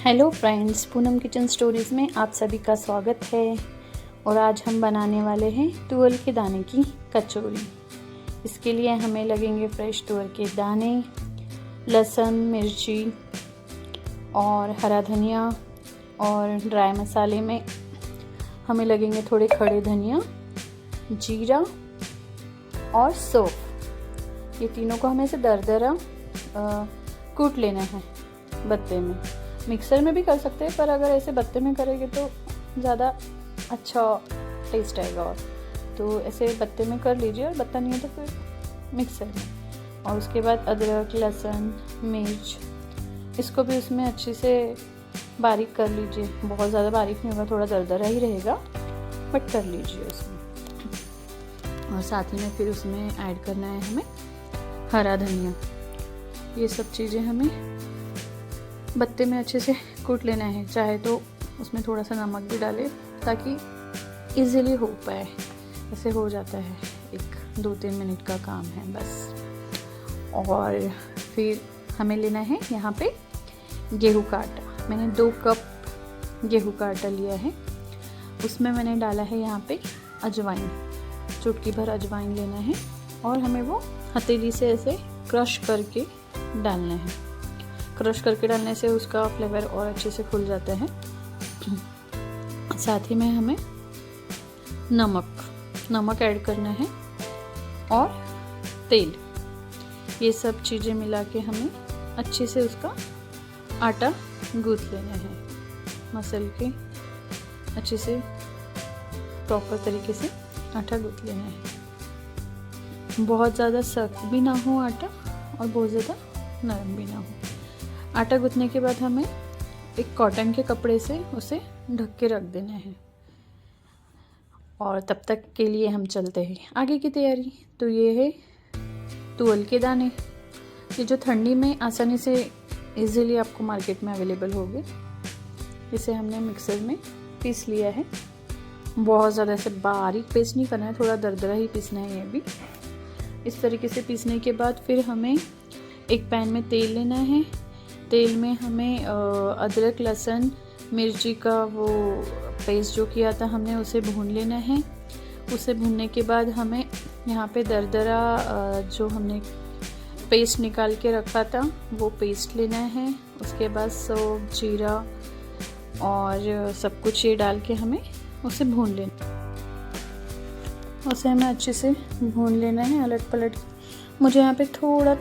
Hello friends, Poonam kitchen stories में आप सभी का स्वागत है। और आज हम बनाने वाले हैं तुअर के दाने की कचौरी। इसके लिए हमें लगेंगे फ्रेश तुअर के दाने, लहसुन, मिर्ची और हरा धनिया। और ड्राई मसाले में हमें लगेंगे थोड़े खड़े धनिया, जीरा और सौंफ। ये तीनों को हमें से दरदरा कूट लेना है बत्ते में। मिक्सर में भी कर सकते हैं, पर अगर ऐसे बत्ते में करेंगे तो ज़्यादा अच्छा टेस्ट आएगा। और तो ऐसे बत्ते में कर लीजिए, और बत्ता नहीं है तो फिर मिक्सर में। और उसके बाद अदरक, लहसुन, मिर्च, इसको भी उसमें अच्छे से बारीक कर लीजिए। बहुत ज़्यादा बारीक नहीं होगा, थोड़ा दरदरा ही रहेगा, बट कर लीजिए उसमें। और साथ ही में फिर उसमें ऐड करना है हमें हरा धनिया। ये सब चीज़ें हमें बत्ते में अच्छे से कूट लेना है। चाहे तो उसमें थोड़ा सा नमक भी डालें ताकि इजीली हो पाए। ऐसे हो जाता है, 1-2-3 मिनट का काम है बस। और फिर हमें लेना है यहाँ पे गेहूं का आटा। मैंने 2 कप गेहूं का आटा लिया है। उसमें मैंने डाला है यहाँ पे अजवाइन, चुटकी भर अजवाइन लेना है। और हमें वो हथेली से ऐसे क्रश करके डालना है। क्रश करके डालने से उसका फ्लेवर और अच्छे से खुल जाता है। साथ ही में हमें नमक ऐड करना है और तेल। ये सब चीज़ें मिला के हमें अच्छे से उसका आटा गूँथ लेना है। मसल के अच्छे से प्रॉपर तरीके से आटा गूँथ लेना है। बहुत ज़्यादा सख्त भी ना हो आटा और बहुत ज़्यादा नरम भी ना हो। आटा गूँथने के बाद हमें एक कॉटन के कपड़े से उसे ढक के रख देना है। और तब तक के लिए हम चलते हैं आगे की तैयारी। तो ये है तुअर के दाने। ये जो ठंडी में आसानी से इजीली आपको मार्केट में अवेलेबल होंगे। इसे हमने मिक्सर में पीस लिया है। बहुत ज़्यादा ऐसे बारीक पेस्ट नहीं करना है, थोड़ा दरदरा ही पीसना है। ये भी इस तरीके से पीसने के बाद फिर हमें एक पैन में तेल लेना है। तेल में हमें अदरक, लहसुन, मिर्ची का वो पेस्ट जो किया था हमने, उसे भून लेना है। उसे भूनने के बाद हमें यहाँ पे दरदरा जो हमने पेस्ट निकाल के रखा था वो पेस्ट लेना है। उसके बाद सौंफ, जीरा और सब कुछ ये डाल के हमें उसे भून लेना। उसे हमें अच्छे से भून लेना है, अलट पलट। मुझे यहाँ पे थोड़ा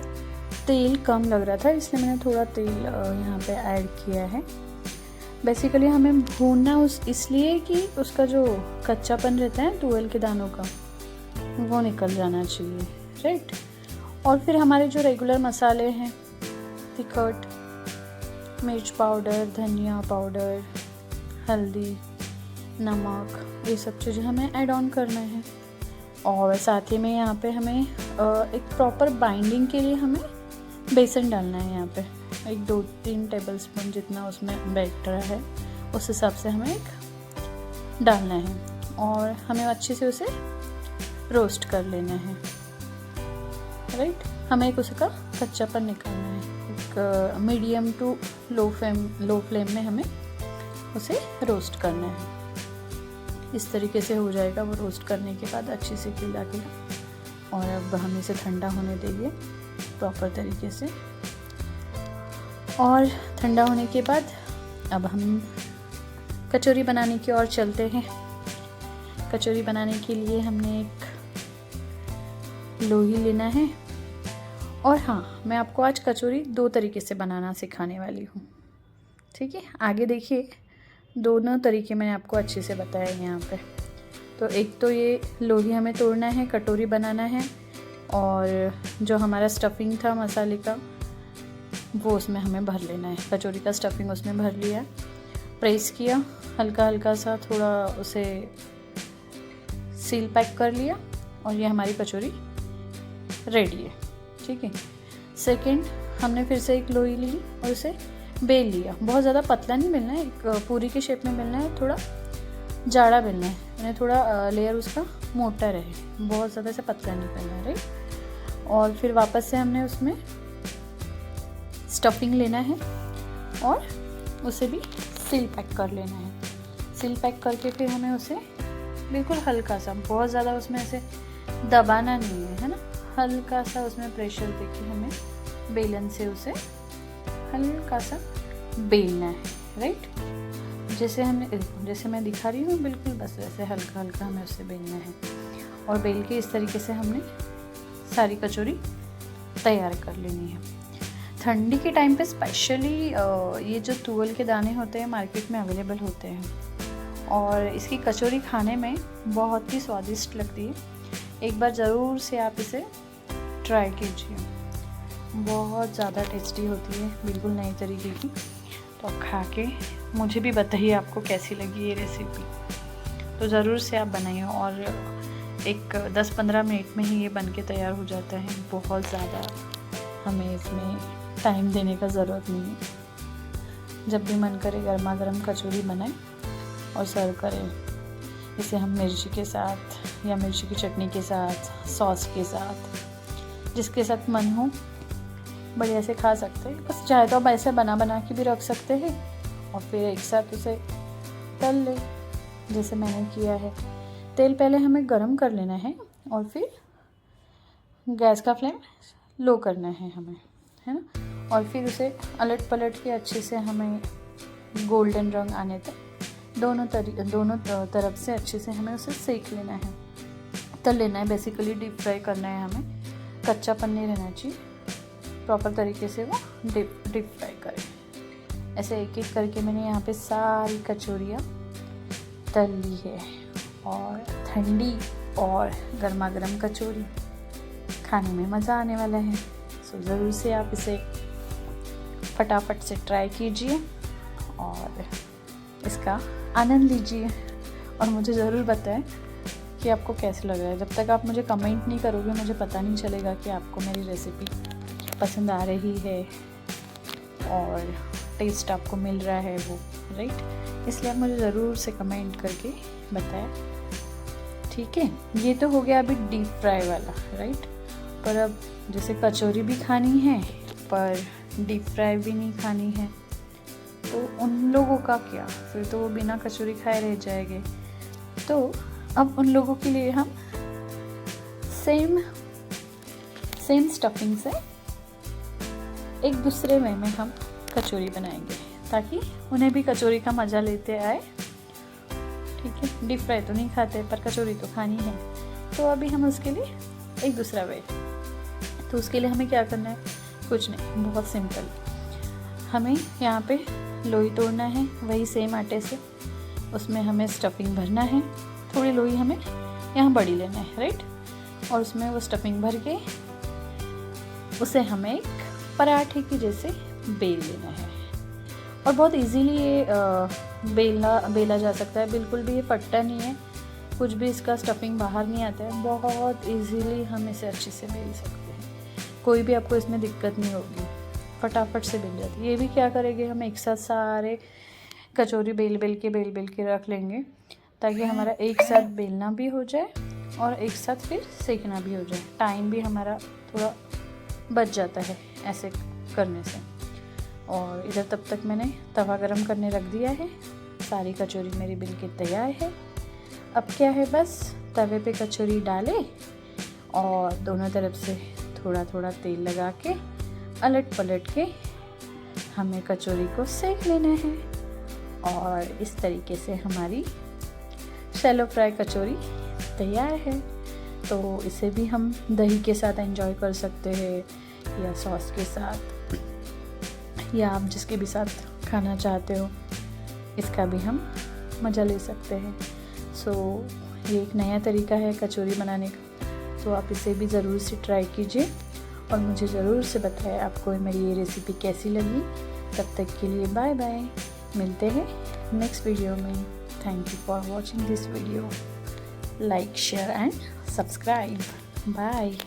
तेल कम लग रहा था, इसलिए मैंने थोड़ा तेल यहाँ पे ऐड किया है। बेसिकली हमें भूनना इसलिए कि उसका जो कच्चापन रहता है तुअर के दानों का, वो निकल जाना चाहिए, राइट। और फिर हमारे जो रेगुलर मसाले हैं, तिखट, मिर्च पाउडर, धनिया पाउडर, हल्दी, नमक, ये सब चीज़ें हमें ऐड ऑन करना है। और साथ ही में यहाँ पे हमें एक प्रॉपर बाइंडिंग के लिए हमें बेसन डालना है। यहाँ पे 1-2-3 टेबलस्पून जितना उसमें बैटर है, उस हिसाब से हमें एक डालना है। और हमें अच्छे से उसे रोस्ट कर लेना है, राइट। हमें एक उसका कच्चापन निकालना है। एक मीडियम टू लो फ्लेम में हमें उसे रोस्ट करना है। इस तरीके से हो जाएगा वो रोस्ट करने के बाद अच्छे से खिला के। और अब हम इसे ठंडा होने देंगे प्रॉपर तरीके से। और ठंडा होने के बाद अब हम कचौरी बनाने की ओर चलते हैं। कचौरी बनाने के लिए हमने एक लोही लेना है। और हाँ, मैं आपको आज कचौरी 2 तरीके से बनाना सिखाने वाली हूँ, ठीक है। आगे देखिए, दोनों तरीके मैंने आपको अच्छे से बताया यहाँ पे। तो एक तो ये लोही हमें तोड़ना है, कटोरी बनाना है। और जो हमारा स्टफिंग था मसाले का, वो उसमें हमें भर लेना है। कचौरी का स्टफिंग उसमें भर लिया, प्रेस किया, हल्का हल्का सा थोड़ा उसे सील पैक कर लिया। और ये हमारी कचौरी रेडी है, ठीक है। सेकंड, हमने फिर से एक लोई ली और उसे बेल लिया। बहुत ज़्यादा पतला नहीं बेलना है, एक पूरी के शेप में बेलना है, थोड़ा जाड़ा बेलना है। मैंने थोड़ा लेयर उसका मोटा रहे, बहुत ज़्यादा से पतला नहीं करना है, राइट। और फिर वापस से हमने उसमें स्टफिंग लेना है और उसे भी सील पैक कर लेना है। सील पैक करके फिर हमें उसे बिल्कुल हल्का सा, बहुत ज़्यादा उसमें ऐसे दबाना नहीं है ना, हल्का सा उसमें प्रेशर देके हमें बेलन से उसे हल्का सा बेलना है, राइट। जैसे मैं दिखा रही हूँ बिल्कुल बस वैसे हल्का हल्का हमें उसे बेलना है। और बेल के इस तरीके से हमने सारी कचौरी तैयार कर लेनी है। ठंडी के टाइम पे स्पेशली ये जो तुअल के दाने होते हैं मार्केट में अवेलेबल होते हैं और इसकी कचौरी खाने में बहुत ही स्वादिष्ट लगती है। एक बार ज़रूर से आप इसे ट्राई कीजिए, बहुत ज़्यादा टेस्टी होती है, बिल्कुल नई तरीके की। तो आप खा के मुझे भी बताइए आपको कैसी लगी ये रेसिपी। तो ज़रूर से आप बनाइए और एक 10-15 मिनट में ही ये बन के तैयार हो जाता है। बहुत ज़्यादा हमें इसमें टाइम देने का ज़रूरत नहीं है। जब भी मन करे गर्मा गर्म कचौरी बनाएं और सर्व करें। इसे हम मिर्ची के साथ या मिर्ची की चटनी के साथ, सॉस के साथ, जिसके साथ मन हो बढ़िया से खा सकते हैं। बस चाहे तो आप ऐसे बना के भी रख सकते हैं और फिर एक साथ उसे तल ले, जैसे मैंने किया है। तेल पहले हमें गरम कर लेना है और फिर गैस का फ्लेम लो करना है हमें, है ना। और फिर उसे अलट पलट के अच्छे से हमें गोल्डन रंग आने तक दोनों तरफ से अच्छे से हमें उसे सेक लेना है, तल लेना है। बेसिकली डीप फ्राई करना है हमें, कच्चापन नहीं रहना चाहिए, प्रॉपर तरीके से वो डीप फ्राई करें। ऐसे एक एक करके मैंने यहाँ पे सारी कचौरियाँ तल ली है। और ठंडी और गर्मा गर्म कचौरी खाने में मज़ा आने वाला है। सो ज़रूर से आप इसे फटाफट से ट्राई कीजिए और इसका आनंद लीजिए और मुझे ज़रूर बताएं कि आपको कैसे लग रहा है। जब तक आप मुझे कमेंट नहीं करोगे मुझे पता नहीं चलेगा कि आपको मेरी रेसिपी पसंद आ रही है और टेस्ट आपको मिल रहा है वो, राइट। इसलिए आप मुझे ज़रूर से कमेंट करके बताएं, ठीक है। ये तो हो गया अभी डीप फ्राई वाला, राइट। पर अब जैसे कचौरी भी खानी है पर डीप फ्राई भी नहीं खानी है, तो उन लोगों का क्या, फिर तो वो बिना कचौरी खाए रह जाएंगे। तो अब उन लोगों के लिए हम सेम स्टफिंग से एक दूसरे वे में हम कचौरी बनाएंगे ताकि उन्हें भी कचौरी का मज़ा लेते आए, ठीक है। डीप फ्राई तो नहीं खाते पर कचौरी तो खानी है। तो अभी हम उसके लिए एक दूसरा वे, तो उसके लिए हमें क्या करना है, कुछ नहीं, बहुत सिंपल। हमें यहाँ पे लोई तोड़ना है, वही सेम आटे से उसमें हमें स्टफिंग भरना है। थोड़ी लोई हमें यहाँ बड़ी लेना है, राइट। और उसमें वो स्टफिंग भर के उसे हमें एक पराठे की जैसे बेल लेना है। और बहुत इजीली ये बेला जा सकता है, बिल्कुल भी ये फटता नहीं है, कुछ भी इसका स्टफिंग बाहर नहीं आता है। बहुत इजीली हम इसे अच्छे से बेल सकते हैं, कोई भी आपको इसमें दिक्कत नहीं होगी, फटाफट से बेल जाती है। ये भी क्या करेंगे, हम एक साथ सारे कचौरी बेल के रख लेंगे ताकि हमारा एक साथ बेलना भी हो जाए और एक साथ फिर सेकना भी हो जाए। टाइम भी हमारा थोड़ा बच जाता है ऐसे करने से। और इधर तब तक मैंने तवा गरम करने रख दिया है। सारी कचौरी मेरी बिल के तैयार है। अब क्या है, बस तवे पे कचौरी डाले और दोनों तरफ से थोड़ा थोड़ा तेल लगा के अलट पलट के हमें कचौरी को सेक लेना है। और इस तरीके से हमारी शैलो फ्राई कचौरी तैयार है। तो इसे भी हम दही के साथ एंजॉय कर सकते हैं या सॉस के साथ, या आप जिसके भी साथ खाना चाहते हो इसका भी हम मज़ा ले सकते हैं। सो ये एक नया तरीका है कचौरी बनाने का, तो आप इसे भी ज़रूर से ट्राई कीजिए और मुझे ज़रूर से बताएं आपको मेरी ये रेसिपी कैसी लगी। तब तक के लिए बाय बाय, मिलते हैं नेक्स्ट वीडियो में। Thank you for watching this video. Like, share and subscribe. Bye.